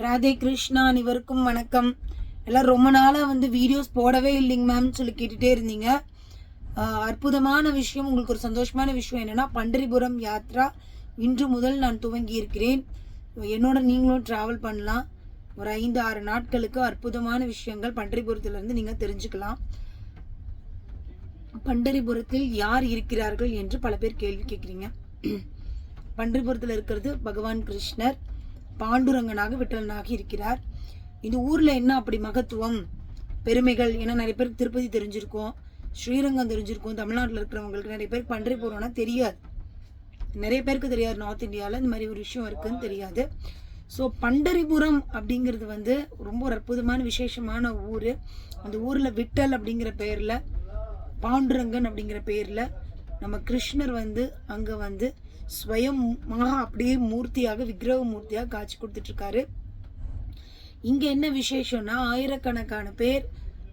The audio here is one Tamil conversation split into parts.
ராதே கிருஷ்ணா, அனைவருக்கும் வணக்கம். எல்லாம் ரொம்ப நாளாக வந்து வீடியோஸ் போடவே இல்லைங்க மேம்னு சொல்லி கேட்டுகிட்டே இருந்தீங்க. அற்புதமான விஷயம், உங்களுக்கு ஒரு சந்தோஷமான விஷயம் என்னென்னா, பண்டரிபுரம் யாத்ரா இன்று முதல் நான் துவங்கி இருக்கிறேன். என்னோட நீங்களும் ட்ராவல் பண்ணலாம். ஒரு 5-6 நாட்களுக்கு அற்புதமான விஷயங்கள் பண்டரிபுரத்திலிருந்து நீங்கள் தெரிஞ்சுக்கலாம். பண்டரிபுரத்தில் யார் இருக்கிறார்கள் என்று பல பேர் கேள்வி கேட்குறீங்க. பண்டரிபுரத்தில் இருக்கிறது பகவான் கிருஷ்ணர் பாண்டுரங்கனாக விட்டலனாக இருக்கிறார். இந்த ஊரில் என்ன அப்படி மகத்துவம் பெருமைகள்? ஏன்னா நிறைய பேருக்கு திருப்பதி தெரிஞ்சிருக்கும், ஸ்ரீரங்கம் தெரிஞ்சிருக்கும். தமிழ்நாட்டில் இருக்கிறவங்களுக்கு நிறைய பேருக்கு பண்டரிபுரம்னா தெரியாது. நிறைய பேருக்கு தெரியாது, நார்த் இந்தியாவில் இந்த மாதிரி ஒரு விஷயம் இருக்குதுன்னு தெரியாது. ஸோ பண்டரிபுரம் அப்படிங்கிறது வந்து ரொம்ப ஒரு அற்புதமான விசேஷமான ஊர். அந்த ஊரில் விட்டல் அப்படிங்கிற பேரில், பாண்டுரங்கன் அப்படிங்கிற பேரில் நம்ம கிருஷ்ணர் வந்து அங்கே வந்து ஸ்வயமாக அப்படியே மூர்த்தியாக, விக்கிரக மூர்த்தியாக காட்சி கொடுத்துட்ருக்காரு. இங்கே என்ன விசேஷம்னா, ஆயிரக்கணக்கான பேர்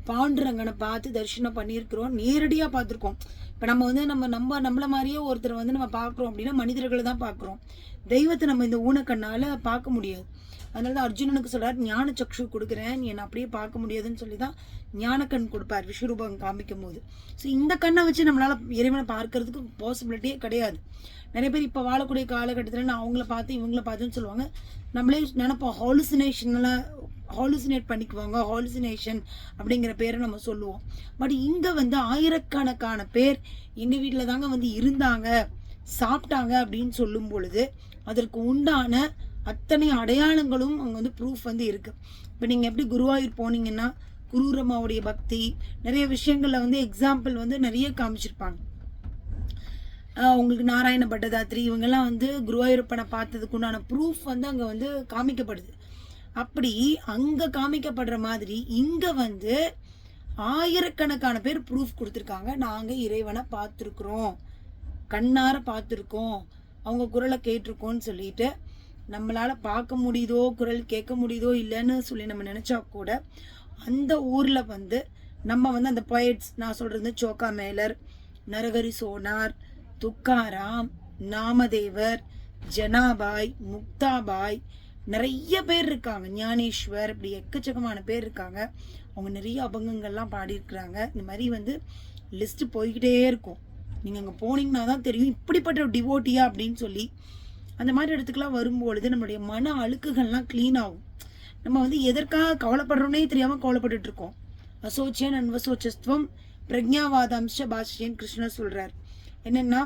பாண்டுரங்கனை பார்த்து தரிசனம் பண்ணியிருக்கிறோம், நேரடியாக பார்த்துருக்கோம். இப்போ நம்ம வந்து நம்மள மாதிரியே ஒருத்தர் வந்து நம்ம பார்க்குறோம் அப்படின்னா மனிதர்களை தான் பார்க்குறோம். தெய்வத்தை நம்ம இந்த ஊனக்கண்ணால் பார்க்க முடியாது. அதனால தான் அர்ஜுனனுக்கு சொல்கிறார், ஞான சக்ஷு கொடுக்குறேன், நீ என்னை அப்படியே பார்க்க முடியாதுன்னு சொல்லி தான் ஞானக்கண் கொடுப்பார் விஸ்வரூபம் காமிக்கும் போது. ஸோ இந்த கண்ணை வச்சு நம்மளால் இறைவனை பார்க்கறதுக்கு பாசிபிலிட்டியே கிடையாது. நிறைய பேர் இப்போ வாழக்கூடிய காலகட்டத்தில் நான் அவங்கள பார்த்து இவங்கள பார்த்துன்னு சொல்லுவாங்க. நம்மளே நினைப்போம், ஹாலுசினேட் பண்ணிக்குவாங்க, ஹாலுசினேஷன் அப்படிங்கிற பேரை நம்ம சொல்லுவோம். பட் இங்கே வந்து ஆயிரக்கணக்கான பேர் எங்கள் வீட்டில் தாங்க வந்து இருந்தாங்க, சாப்பிட்டாங்க அப்படின்னு சொல்லும் பொழுது அதற்கு உண்டான அத்தனை அடையாளங்களும் அங்கே வந்து ப்ரூஃப் வந்து இருக்குது. இப்போ நீங்கள் எப்படி குருவாயூர் போனீங்கன்னா குரூரம்மாவுடைய பக்தி, நிறைய விஷயங்களில் வந்து எக்ஸாம்பிள் வந்து நிறைய காமிச்சிருப்பாங்க. உங்களுக்கு நாராயண பட்டதாத்ரி இவங்கெல்லாம் வந்து குருவாயூரப்பனை பார்த்ததுக்கு உண்டான ப்ரூஃப் வந்து அங்கே வந்து காமிக்கப்படுது. அப்படி அங்கே காமிக்கப்படுற மாதிரி இங்கே வந்து ஆயிரக்கணக்கான பேர் ப்ரூஃப் கொடுத்துருக்காங்க. நாங்கள் இறைவனை பார்த்துருக்குறோம், கண்ணார பார்த்துருக்கோம், அவங்க குரலை கேட்டிருக்கோன்னு சொல்லிட்டு, நம்மளால் பார்க்க முடியுதோ குரல் கேட்க முடியுதோ இல்லைன்னு சொல்லி நம்ம நினச்சா கூட அந்த ஊரில் வந்து நம்ம வந்து அந்த போயட்ஸ், நான் சொல்கிறது சோக்கா மேலர், நரஹரி சோனார், துக்காராம், நாமதேவர், ஜனாபாய், முக்தாபாய், நிறைய பேர் இருக்காங்க, ஞானேஸ்வர், இப்படி எக்கச்சக்கமான பேர் இருக்காங்க. அவங்க நிறைய அபங்கங்கள்லாம் பாடியிருக்கிறாங்க. இந்த மாதிரி வந்து லிஸ்ட்டு போய்கிட்டே இருக்கும். நீங்கள் அங்கே போனீங்கன்னா தான் தெரியும் இப்படிப்பட்ட ஒரு டிவோட்டியா அப்படின்னு சொல்லி. அந்த மாதிரி இடத்துக்குலாம் வரும்பொழுது நம்மளுடைய மன அழுக்குகள்லாம் க்ளீன் ஆகும். நம்ம வந்து எதற்காக கவலைப்படுறோன்னே தெரியாமல் கவலைப்பட்டுட்டு இருக்கோம். அசோச்சியன் அன்வசோச்சஸ்துவம் பிரக்ஞாவாதாம்ச பாஷ்யன் கிருஷ்ணர் சொல்கிறார். என்னென்னா,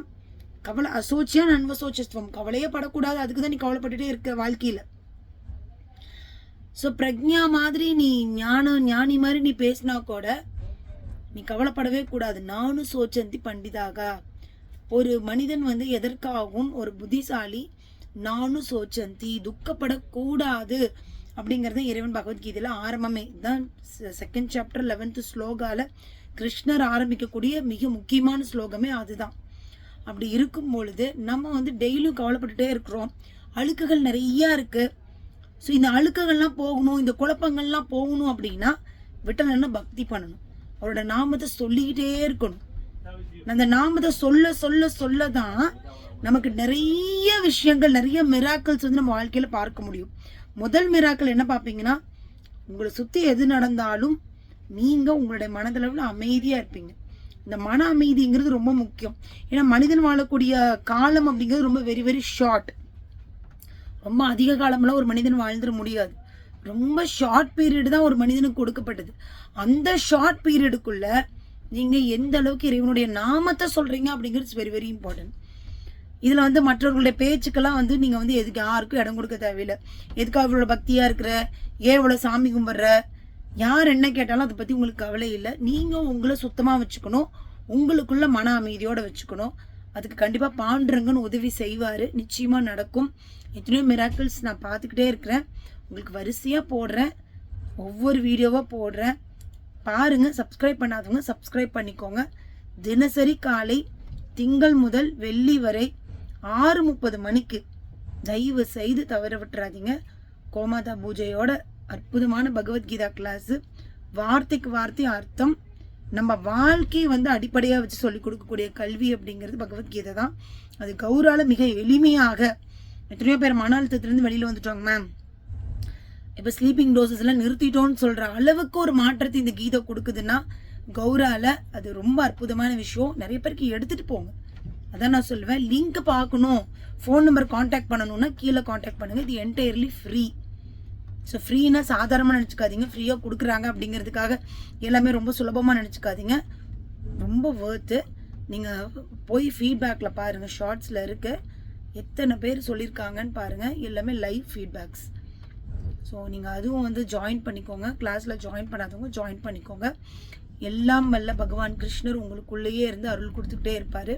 அசோச்சியன் அன்வசோச்சஸ்துவம், கவலையே படக்கூடாது, அதுக்கு தான் நீ கவலைப்பட்டுட்டே இருக்க வாழ்க்கையில். ஸோ பிரக்ஞா மாதிரி நீ ஞானி மாதிரி நீ பேசினா கூட நீ கவலைப்படவே கூடாது. நானும் சோச்சந்தி பண்டிதாக. ஒரு மனிதன் வந்து எதற்காகவும், ஒரு புத்திசாலி நானும் சோச்சந்தி, துக்கப்படக்கூடாது அப்படிங்கிறது இறைவன் பகவத்கீதையில் ஆரம்பமே தான். 2nd chapter 11th ஸ்லோகால கிருஷ்ணர் ஆரம்பிக்கக்கூடிய மிக முக்கியமான ஸ்லோகமே அதுதான். அப்படி இருக்கும் பொழுது நம்ம வந்து டெய்லியும் கவலைப்பட்டுட்டே இருக்கிறோம், அழுக்குகள் நிறையா இருக்குது. ஸோ இந்த அழுக்குகள்லாம் போகணும், இந்த குழப்பங்கள்லாம் போகணும் அப்படின்னா விட்டலன்னு பக்தி பண்ணணும், அவரோட நாமத்தை சொல்லிக்கிட்டே இருக்கணும். அந்த நாமத்தை சொல்ல சொல்ல சொல்ல தான் நமக்கு நிறைய விஷயங்கள், நிறைய மிராக்கிள்ஸ் வந்து நம்ம வாழ்க்கையில் பார்க்க முடியும். முதல் மிராக்கிள் என்ன பார்ப்பீங்கன்னா, உங்களை சுற்றி எது நடந்தாலும் நீங்கள் உங்களுடைய மனதளவில் அமைதியாக இருப்பீங்க. இந்த மன அமைதிங்கிறது ரொம்ப முக்கியம். ஏன்னா மனிதன் வாழக்கூடிய காலம் அப்படிங்கிறது ரொம்ப வெரி வெரி ஷார்ட். ரொம்ப அதிக காலமெல்லாம் ஒரு மனிதன் வாழ்ந்துட முடியாது. ரொம்ப ஷார்ட் பீரியட் தான் ஒரு மனிதனுக்கு கொடுக்கப்பட்டது. அந்த ஷார்ட் பீரியடுக்குள்ள நீங்கள் எந்த அளவுக்கு இறைவனுடைய நாமத்தை சொல்கிறீங்க அப்படிங்கிறது வெரி வெரி இம்பார்ட்டன்ட். இதில் வந்து மற்றவர்களுடைய பேச்சுக்கெல்லாம் வந்து நீங்கள் வந்து எதுக்கு யாருக்கும் இடம் கொடுக்க தேவையில்லை. எதுக்காக இவ்வளோ பக்தியாக இருக்கிற, ஏன் இவ்வளோ சாமி கும்பிட்ற, யார் என்ன கேட்டாலும் அதை பற்றி உங்களுக்கு கவலை இல்லை. நீங்கள் உங்களை சுத்தமாக வச்சுக்கணும், உங்களுக்குள்ள மன அமைதியோடு வச்சுக்கணும். அதுக்கு கண்டிப்பாக பாண்டுரங்கன் உதவி செய்வார், நிச்சயமாக நடக்கும். எத்தனையோ மிராக்கிள்ஸ் நான் பார்த்துக்கிட்டே இருக்கிறேன், உங்களுக்கு வரிசையாக போடுறேன், ஒவ்வொரு வீடியோவாக போடுறேன், பாருங்கள். சப்ஸ்கிரைப் பண்ணாதவங்க சப்ஸ்கிரைப் பண்ணிக்கோங்க. தினசரி காலை திங்கள் முதல் வெள்ளி வரை 6:30 மணிக்கு தயவு செய்து தவற விட்டுறாதீங்க. கோமாதா பூஜையோட அற்புதமான பகவத்கீதா கிளாஸு, வார்த்தைக்கு வார்த்தை அர்த்தம், நம்ம வாழ்க்கையை வந்து அடிப்படையாக வச்சு சொல்லிக் கொடுக்கக்கூடிய கல்வி அப்படிங்கிறது பகவத்கீதை தான். அது கௌரால மிக எளிமையாக, எத்தனையோ பேர் மன அழுத்தத்திலேருந்து வெளியில் வந்துட்டோங்க மேம், இப்போ ஸ்லீப்பிங் டோசஸ்லாம் நிறுத்திட்டோன்னு சொல்கிற அளவுக்கு ஒரு மாற்றத்தை இந்த கீதை கொடுக்குதுன்னா கௌரால அது ரொம்ப அற்புதமான விஷயம். நிறைய பேருக்கு எடுத்துகிட்டு போங்க. அதான் நான் சொல்லுவேன், லிங்க் பார்க்கணும், ஃபோன் நம்பர் காண்டாக்ட் பண்ணணும்னா கீழே காண்டாக்ட் பண்ணுங்கள். இது என்டையர்லி ஃப்ரீ. ஸோ ஃப்ரீனா சாதாரணமாக நினச்சிக்காதீங்க, ஃப்ரீயாக கொடுக்குறாங்க அப்படிங்கிறதுக்காக எல்லாமே ரொம்ப சுலபமாக நினச்சிக்காதீங்க. ரொம்ப ஒர்த்து. நீங்கள் போய் ஃபீட்பேக்கில் பாருங்கள், ஷார்ட்ஸில் இருக்குது, எத்தனை பேர் சொல்லியிருக்காங்கன்னு பாருங்கள், எல்லாமே லைவ் ஃபீட்பேக்ஸ். ஸோ நீங்கள் அதுவும் வந்து ஜாயின் பண்ணிக்கோங்க. கிளாஸில் ஜாயின் பண்ணாதவங்க ஜாயின் பண்ணிக்கோங்க. எல்லாம் வல்ல பகவான் கிருஷ்ணர் உங்களுக்குள்ளேயே இருந்து அருள் கொடுத்துக்கிட்டே இருப்பார்.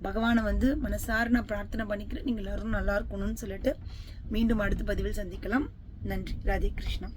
பகவானை வந்து மனசார நான் பிரார்த்தனை பண்ணிக்கிறேன், நீங்கள் எல்லோரும் நல்லா இருக்கணும்னு சொல்லிட்டு மீண்டும் அடுத்த பதிவில் சந்திக்கலாம். நன்றி. ராதே கிருஷ்ணா.